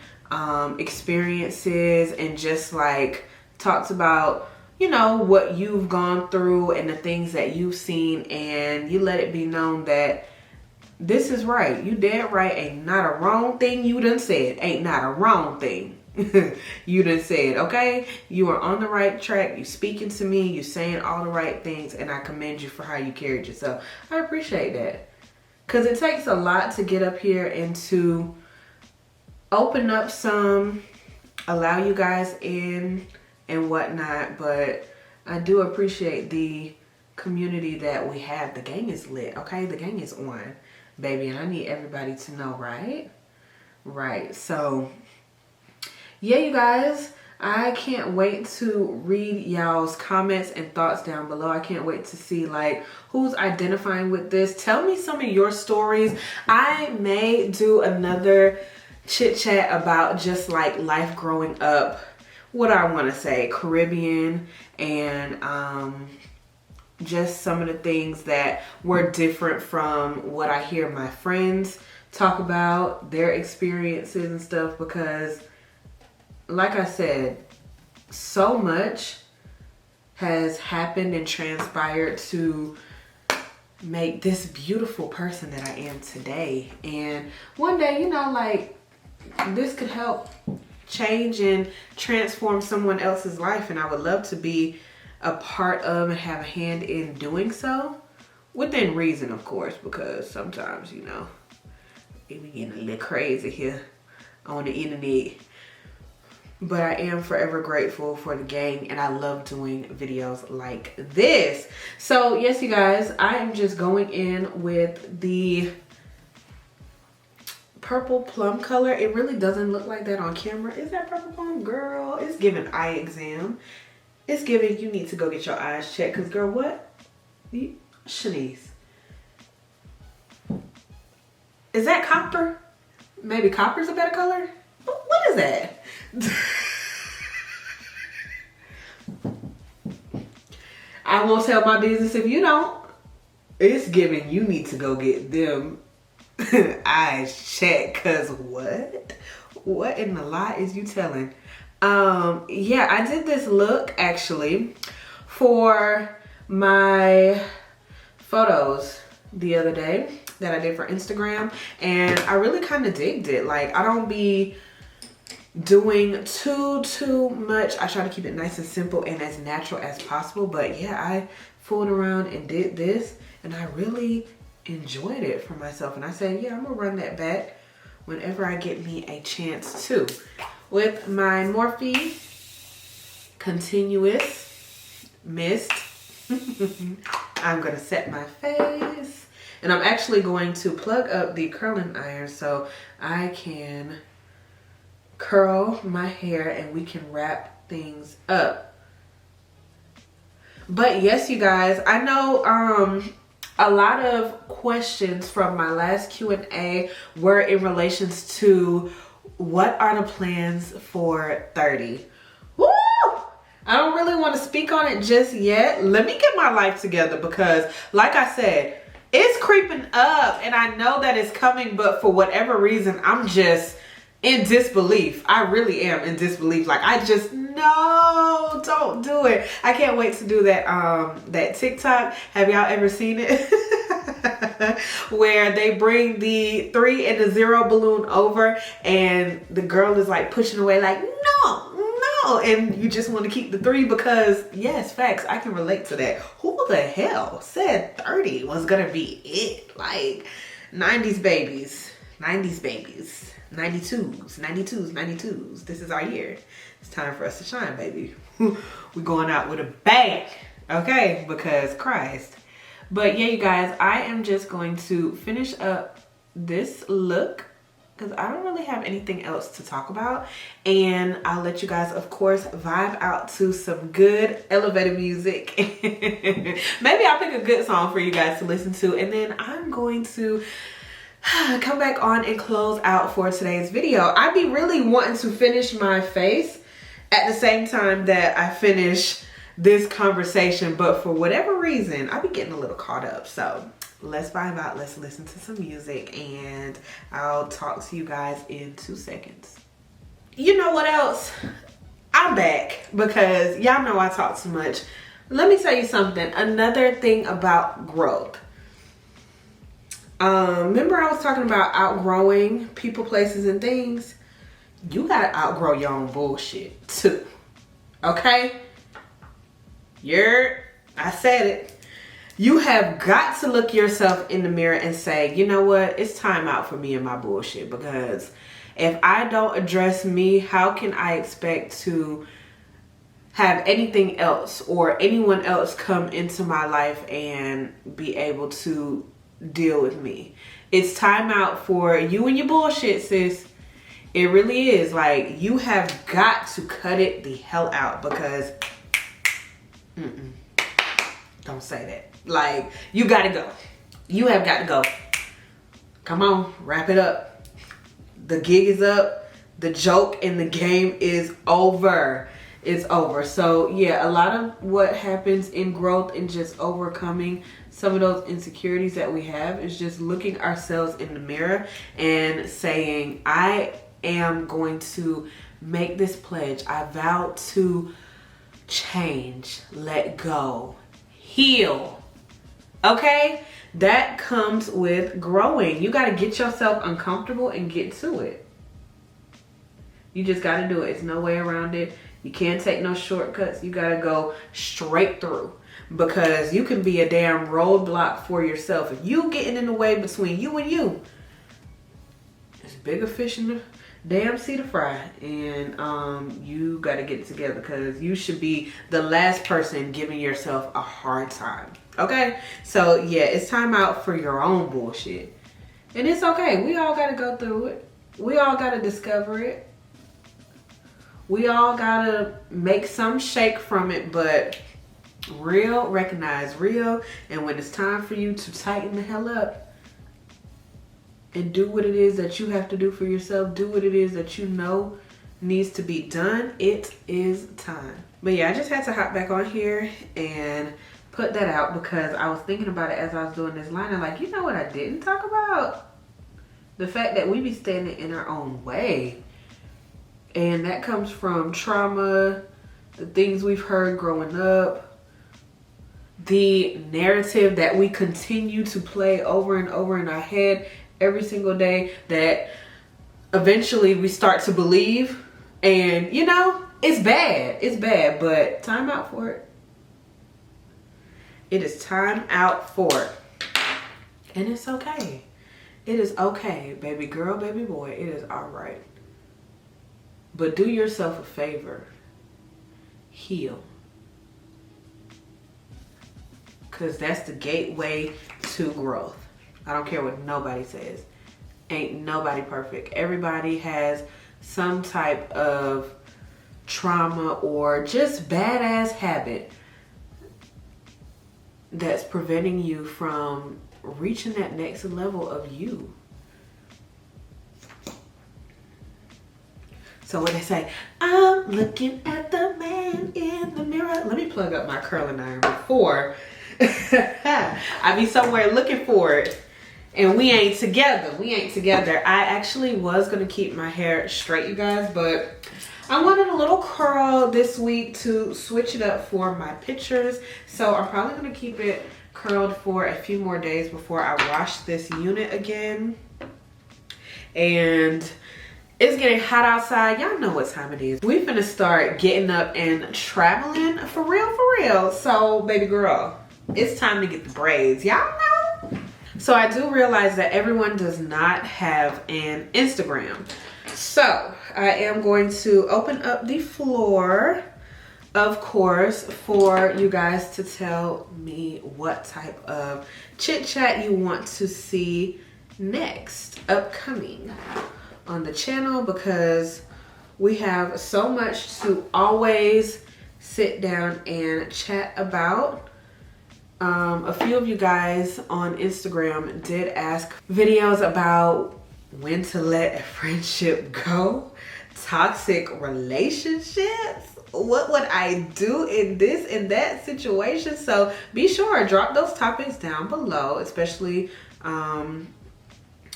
experiences, and just like talked about, you know, what you've gone through and the things that you've seen, and you let it be known that this is right. You dead right. Ain't not a wrong thing you done said. Ain't not a wrong thing you done said, okay? You are on the right track. You speaking to me. You saying all the right things, and I commend you for how you carried yourself. I appreciate that, because it takes a lot to get up here and to open up some, allow you guys in and whatnot. But I do appreciate the community that we have. The gang is lit, okay? The gang is on, baby, and I need everybody to know, right? So yeah, you guys, I can't wait to read y'all's comments and thoughts down below. I can't wait to see like who's identifying with this. Tell me some of your stories. I may do another chit chat about just like life growing up, what I want to say, Caribbean, and just some of the things that were different from what I hear my friends talk about, their experiences and stuff, because like I said, so much has happened and transpired to make this beautiful person that I am today. And one day, you know, like this could help change and transform someone else's life, and I would love to be a part of and have a hand in doing so, within reason, of course, because sometimes, you know, it be getting a little crazy here on the internet. But I am forever grateful for the gang, and I love doing videos like this. So yes, you guys, I am just going in with the purple plum color. It really doesn't look like that on camera. Is that purple plum? Girl, it's giving eye exam. It's giving you need to go get your eyes checked, because girl, what? Shanice. Is that copper? Maybe copper's a better color? What is that? I won't tell my business if you don't. It's giving you need to go get them eyes checked, because what in the lie is you telling? Yeah, I did this look actually for my photos the other day that I did for Instagram, and I really kind of digged it. Like, I don't be doing too much. I try to keep it nice and simple and as natural as possible, but yeah, I fooled around and did this, and I really enjoyed it for myself. And I said, yeah, I'm gonna run that back whenever I get me a chance to. With my Morphe Continuous Mist, I'm gonna set my face, and I'm actually going to plug up the curling iron so I can curl my hair and we can wrap things up. But yes, you guys, I know a lot of questions from my last Q&A were in relations to what are the plans for 30. Woo! I don't really want to speak on it just yet. Let me get my life together, because like I said, it's creeping up and I know that it's coming, but for whatever reason, I'm just in disbelief. I really am in disbelief. Like, I just, no, don't do it. I can't wait to do that TikTok. Have y'all ever seen it? Where they bring the 3 and the 0 balloon over, and the girl is like pushing away like, no, and you just want to keep the 3 because, yes, facts, I can relate to that. Who the hell said 30 was gonna be it? Like, 90s babies. 90s babies. 92s. This is our year. It's time for us to shine, baby. We're going out with a bang. Okay? Because Christ. But yeah, you guys, I am just going to finish up this look because I don't really have anything else to talk about. And I'll let you guys, of course, vibe out to some good elevator music. Maybe I'll pick a good song for you guys to listen to. And then I'm going to come back on and close out for today's video. I be really wanting to finish my face at the same time that I finish this conversation. But for whatever reason, I be getting a little caught up. So let's vibe out, let's listen to some music, and I'll talk to you guys in 2 seconds. You know what else? I'm back because y'all know I talk too much. Let me tell you something. Another thing about growth. Remember I was talking about outgrowing people, places, and things? You gotta outgrow your own bullshit too. Okay? I said it. You have got to look yourself in the mirror and say, you know what? It's time out for me and my bullshit, because if I don't address me, how can I expect to have anything else or anyone else come into my life and be able to deal with me? It's time out for you and your bullshit, sis. It really is. Like, you have got to cut it the hell out, because don't say that. Like, you gotta go. You have got to go. Come on, wrap it up. The gig is up. The joke in the game is over. It's over. So yeah, a lot of what happens in growth and just overcoming some of those insecurities that we have is just looking ourselves in the mirror and saying, I am going to make this pledge. I vow to change, let go, heal. Okay? That comes with growing. You got to get yourself uncomfortable and get to it. You just got to do it. It's no way around it. You can't take no shortcuts. You got to go straight through, because you can be a damn roadblock for yourself. If you getting in the way between you and you, it's bigger fish in the damn sea to fry. And you got to get it together, because you should be the last person giving yourself a hard time. Okay? So yeah, it's time out for your own bullshit. And it's okay. We all got to go through it. We all got to discover it. We all got to make some shake from it, but recognize real. And when it's time for you to tighten the hell up and do what it is that you have to do for yourself, do what it is that you know needs to be done, it is time. But yeah, I just had to hop back on here and put that out, because I was thinking about it as I was doing this line. I'm like, you know what I didn't talk about? The fact that we be standing in our own way. And that comes from trauma, the things we've heard growing up, the narrative that we continue to play over and over in our head every single day, that eventually we start to believe. And you know, it's bad, but time out for it. It is time out for it. And it's okay. It is okay, baby girl, baby boy. It is all right. But do yourself a favor. Heal. Because that's the gateway to growth. I don't care what nobody says. Ain't nobody perfect. Everybody has some type of trauma or just badass habit that's preventing you from reaching that next level of you. So when they say, I'm looking at the man in the mirror. Let me plug up my curling iron before I be somewhere looking for it. And we ain't together. I actually was going to keep my hair straight, you guys, but I wanted a little curl this week to switch it up for my pictures. So I'm probably going to keep it curled for a few more days before I wash this unit again. And it's getting hot outside. Y'all know what time it is. We finna start getting up and traveling for real. So baby girl, it's time to get the braids. Y'all know. So I do realize that everyone does not have an Instagram. So I am going to open up the floor, of course, for you guys to tell me what type of chit chat you want to see next, upcoming on the channel, because we have so much to always sit down and chat about. A few of you guys on Instagram did ask videos about when to let a friendship go, toxic relationships, what would I do in this and that situation. So be sure, drop those topics down below, especially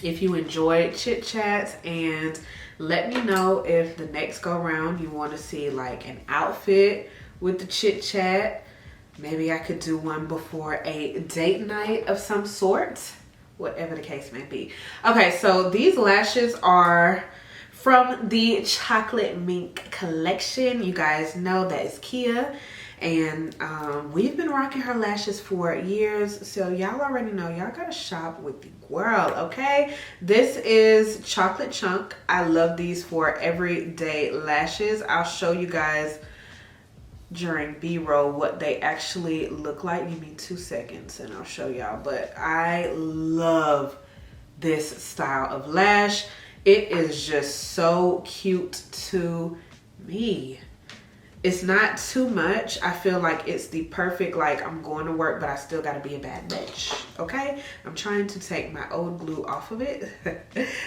if you enjoyed chit chats, and let me know if the next go round you want to see like an outfit with the chit chat. Maybe I could do one before a date night of some sort, whatever the case may be. Okay, so these lashes are from the Chocolate Mink collection. You guys know that is Kia, and we've been rocking her lashes for years, so y'all already know y'all gotta shop with the girl, okay? This is Chocolate Chunk. I love these for everyday lashes. I'll show you guys during B-roll what they actually look like. Give me 2 seconds and I'll show y'all. But I love this style of lash. It is just so cute to me. It's not too much. I feel like it's the perfect, like, I'm going to work but I still gotta be a bad bitch, okay? I'm trying to take my old glue off of it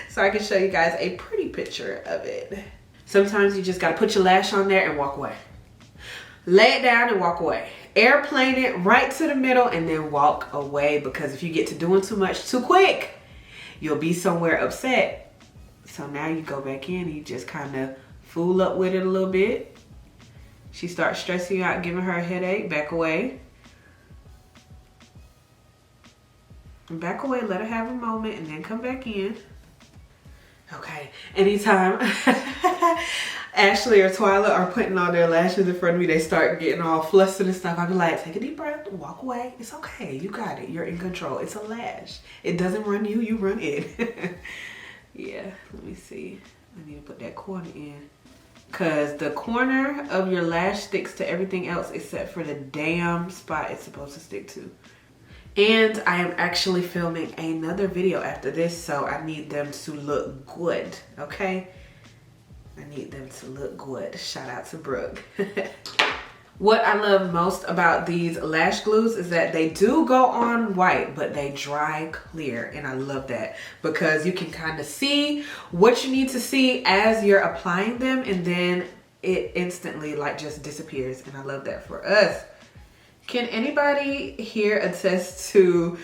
so I can show you guys a pretty picture of it. Sometimes you just gotta put your lash on there and walk away. Lay it down and walk away. Airplane it right to the middle and then walk away, because if you get to doing too much too quick, you'll be somewhere upset. So now you go back in and you just kind of fool up with it a little bit. She starts stressing you out, giving her a headache, back away. And back away, let her have a moment and then come back in. Okay, anytime Ashley or Twyla are putting on their lashes in front of me, they start getting all flustered and stuff. I'll be like, take a deep breath, walk away. It's okay, you got it, you're in control. It's a lash. It doesn't run you, you run it. Yeah, let me see. I need to put that corner in, because the corner of your lash sticks to everything else except for the damn spot it's supposed to stick to. And I am actually filming another video after this, so I need them to look good, okay? I need them to look good. Shout out to Brooke. What I love most about these lash glues is that they do go on white, but they dry clear. And I love that, because you can kind of see what you need to see as you're applying them, and then it instantly like just disappears. And I love that for us. Can anybody here attest to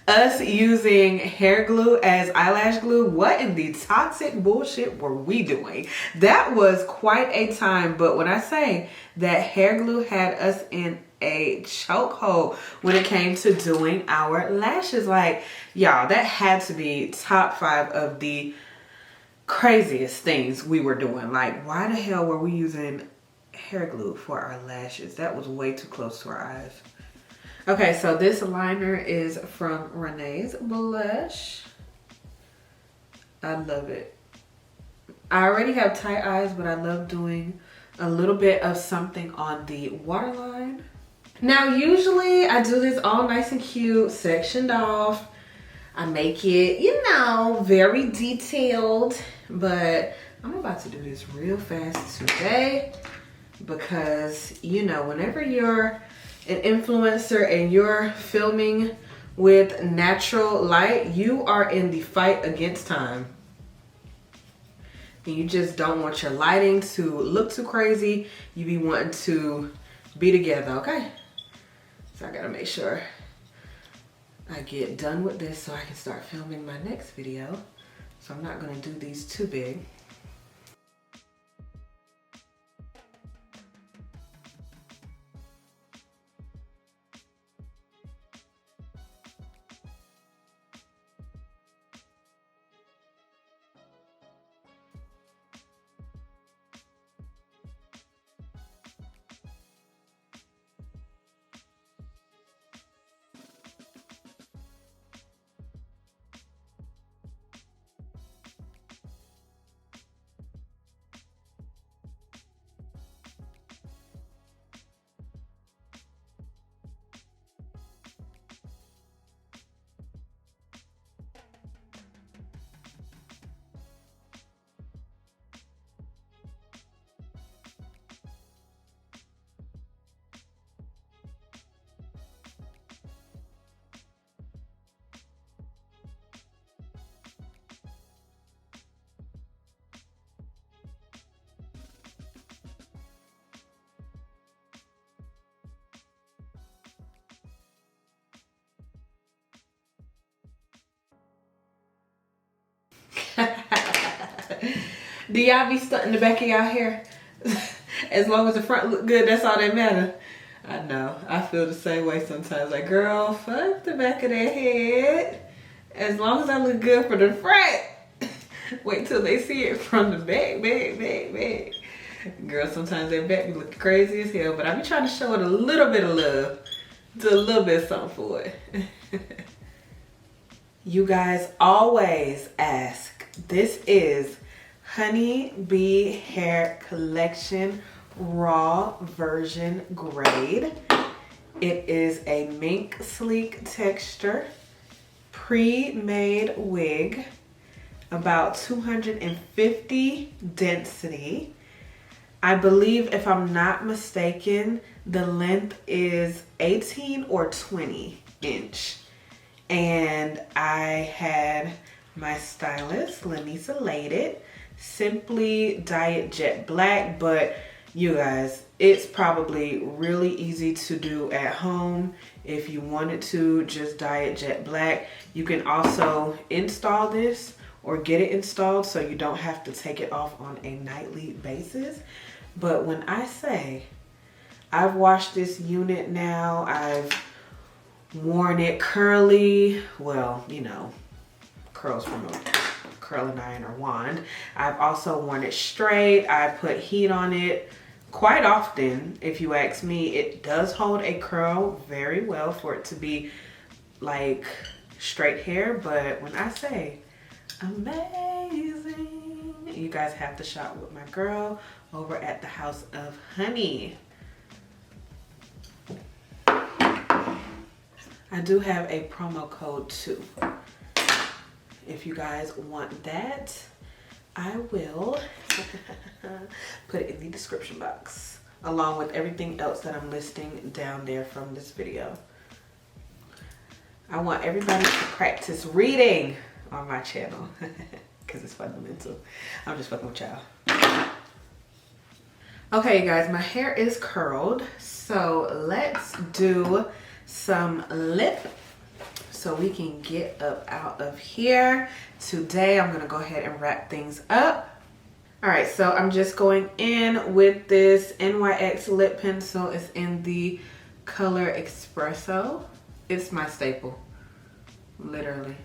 us using hair glue as eyelash glue? What in the toxic bullshit were we doing? That was quite a time. But when I say that hair glue had us in a chokehold when it came to doing our lashes, like, y'all, that had to be top 5 of the craziest things we were doing. Like, why the hell were we using hair glue for our lashes? That was way too close to our eyes. Okay, so this liner is from Renee's blush. I love it. I already have tight eyes, but I love doing a little bit of something on the waterline. Now, usually I do this all nice and cute, sectioned off. I make it, you know, very detailed, but I'm about to do this real fast today, because, you know, whenever you're an influencer and you're filming with natural light, you are in the fight against time. And you just don't want your lighting to look too crazy. You be wanting to be together, okay? So I gotta make sure I get done with this so I can start filming my next video. So I'm not gonna do these too big. Do y'all be stunting the back of y'all hair? As long as the front look good, that's all that matter. I know. I feel the same way sometimes. Like, girl, fuck the back of their head. As long as I look good for the front. Wait till they see it from the back. Girl, sometimes that back be looking crazy as hell. But I be trying to show it a little bit of love. Do a little bit of something for it. You guys always ask. This is Honey Bee Hair Collection Raw Version Grade. It is a mink sleek texture, pre-made wig, about 250 density. I believe, if I'm not mistaken, the length is 18 or 20 inch. And I had my stylist, ShaniceAlisha, simply dye it jet black, but you guys, it's probably really easy to do at home. If you wanted to just dye it jet black, you can also install this or get it installed so you don't have to take it off on a nightly basis. But when I say I've washed this unit now, I've worn it curly, well, you know, curls from a curling iron or wand. I've also worn it straight. I put heat on it quite often. If you ask me, it does hold a curl very well for it to be like straight hair. But when I say amazing, you guys have to shop with my girl over at the House of Honey. I do have a promo code too. If you guys want that, I will put it in the description box along with everything else that I'm listing down there from this video. I want everybody to practice reading on my channel because it's fundamental. I'm just fucking with y'all. Okay, you guys, my hair is curled, so let's do some lip so we can get up out of here. Today I'm gonna go ahead and wrap things up. All right, so I'm just going in with this NYX lip pencil. It's in the color Espresso. It's my staple, literally.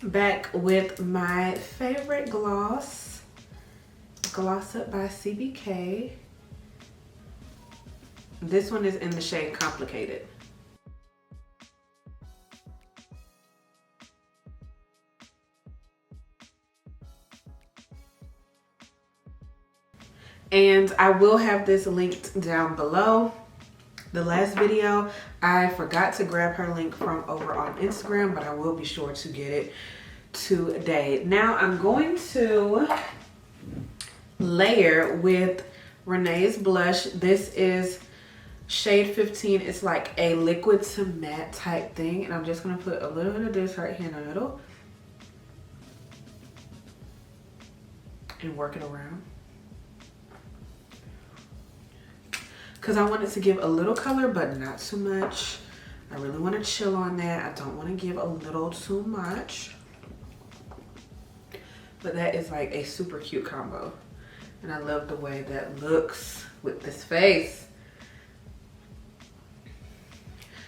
Back with my favorite gloss, Gloss Up by CBK. This one is in the shade Complicated. And I will have this linked down below. The last video, I forgot to grab her link from over on Instagram, but I will be sure to get it today. Now I'm going to layer with Renee's blush. This is shade 15. It's like a liquid to matte type thing. And I'm just going to put a little bit of this right here in the middle and work it around. Because I want it to give a little color, but not too much. I really want to chill on that. I don't want to give a little too much. But that is like a super cute combo. And I love the way that looks with this face.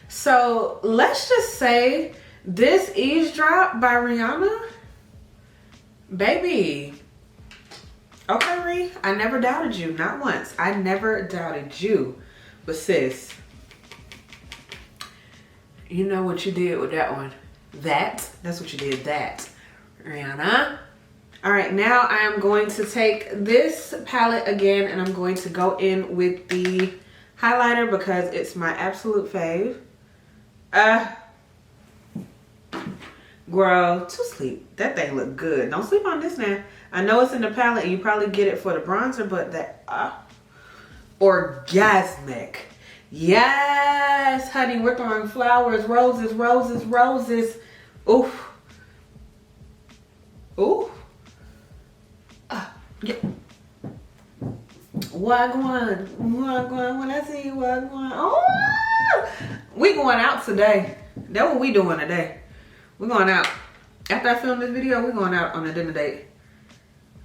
So let's just say this Eavesdrop by Rihanna, baby. Okay, Ree, I never doubted you, not once. I never doubted you. But sis, you know what you did with that one. That's what you did, that, Rihanna. All right, now I am going to take this palette again and I'm going to go in with the highlighter because it's my absolute fave. Girl, to sleep. That thing look good. Don't sleep on this now. I know it's in the palette and you probably get it for the bronzer, but that, orgasmic. Yes, honey, we're throwing flowers, roses, roses, roses. Oof. Ooh. Yeah. Wagwan. Wagwan. When I see you, wagwan. Oh! We going out today. That's what we doing today. We're going out. After I film this video, we're going out on a dinner date.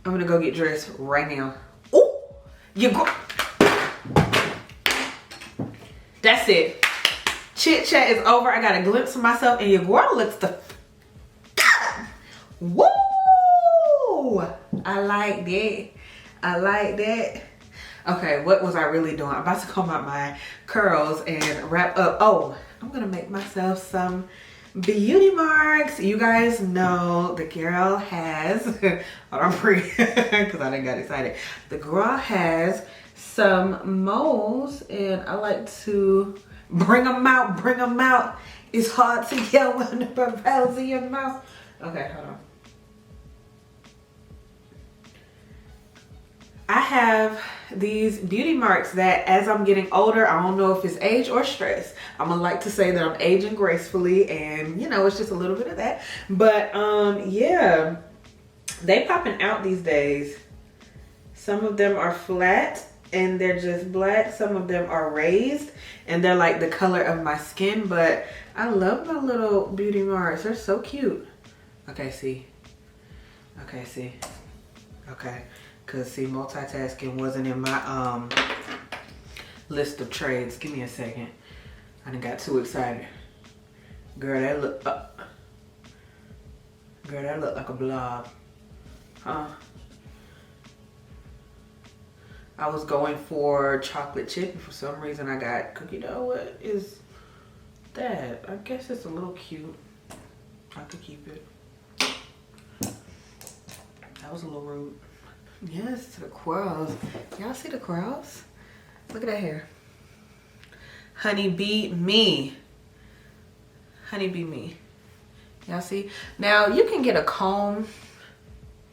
I'm gonna go get dressed right now. Ooh! You go. That's it. Chit chat is over. I got a glimpse of myself, and your girl looks the. Woo! I like that. I like that. Okay, what was I really doing? I'm about to comb out my curls and wrap up. Oh, I'm gonna make myself some beauty marks. You guys know the girl has. Hold on, because I didn't got excited. The girl has some moles, and I like to bring them out. Bring them out. It's hard to get when the propels in your mouth. Okay, hold on. I have these beauty marks that as I'm getting older, I don't know if it's age or stress. I'm gonna like to say that I'm aging gracefully, and you know, it's just a little bit of that. But yeah, they popping out these days. Some of them are flat and they're just black. Some of them are raised and they're like the color of my skin, but I love my little beauty marks. They're so cute. Okay, see. Okay, see. Okay. Cause see, multitasking wasn't in my list of trades. Give me a second. I done got too excited. Girl, that look girl, that look like a blob. Huh? I was going for chocolate chip, and for some reason I got cookie dough. What is that? I guess it's a little cute. I could keep it. That was a little rude. Yes, to the curls. Y'all see the curls? Look at that hair. Honey bee me. Honey bee me. Y'all see? Now you can get a comb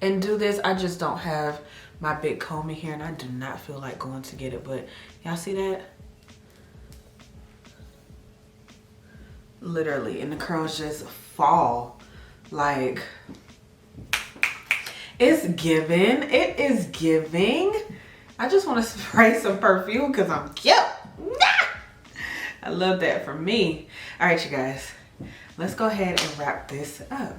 and do this. I just don't have my big comb in here, and I do not feel like going to get it, but y'all see that? Literally, and the curls just fall. Like, it's giving. It is giving. I just want to spray some perfume because I'm cute. I love that for me. All right, you guys. Let's go ahead and wrap this up.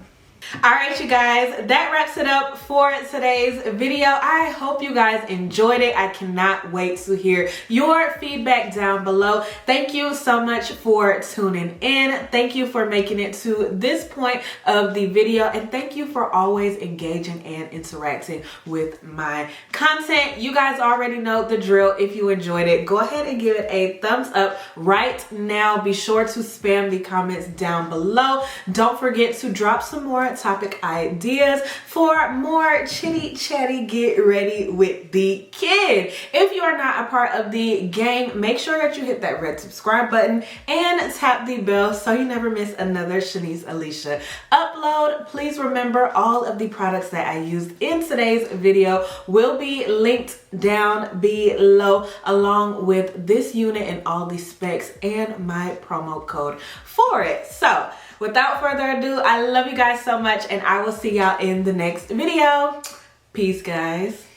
All right, you guys, that wraps it up for today's video. I hope you guys enjoyed it. I cannot wait to hear your feedback down below. Thank you so much for tuning in. Thank you for making it to this point of the video, and thank you for always engaging and interacting with my content. You guys already know the drill. If you enjoyed it, go ahead and give it a thumbs up right now. Be sure to spam the comments down below. Don't forget to drop some more topic ideas for more chitty chatty get ready with the kid. If you are not a part of the gang, make sure that you hit that red subscribe button and tap the bell so you never miss another ShaniceAlisha upload. Please remember, all of the products that I used in today's video will be linked down below, along with this unit and all the specs and my promo code for it. So without further ado, I love you guys so much, and I will see y'all in the next video. Peace, guys.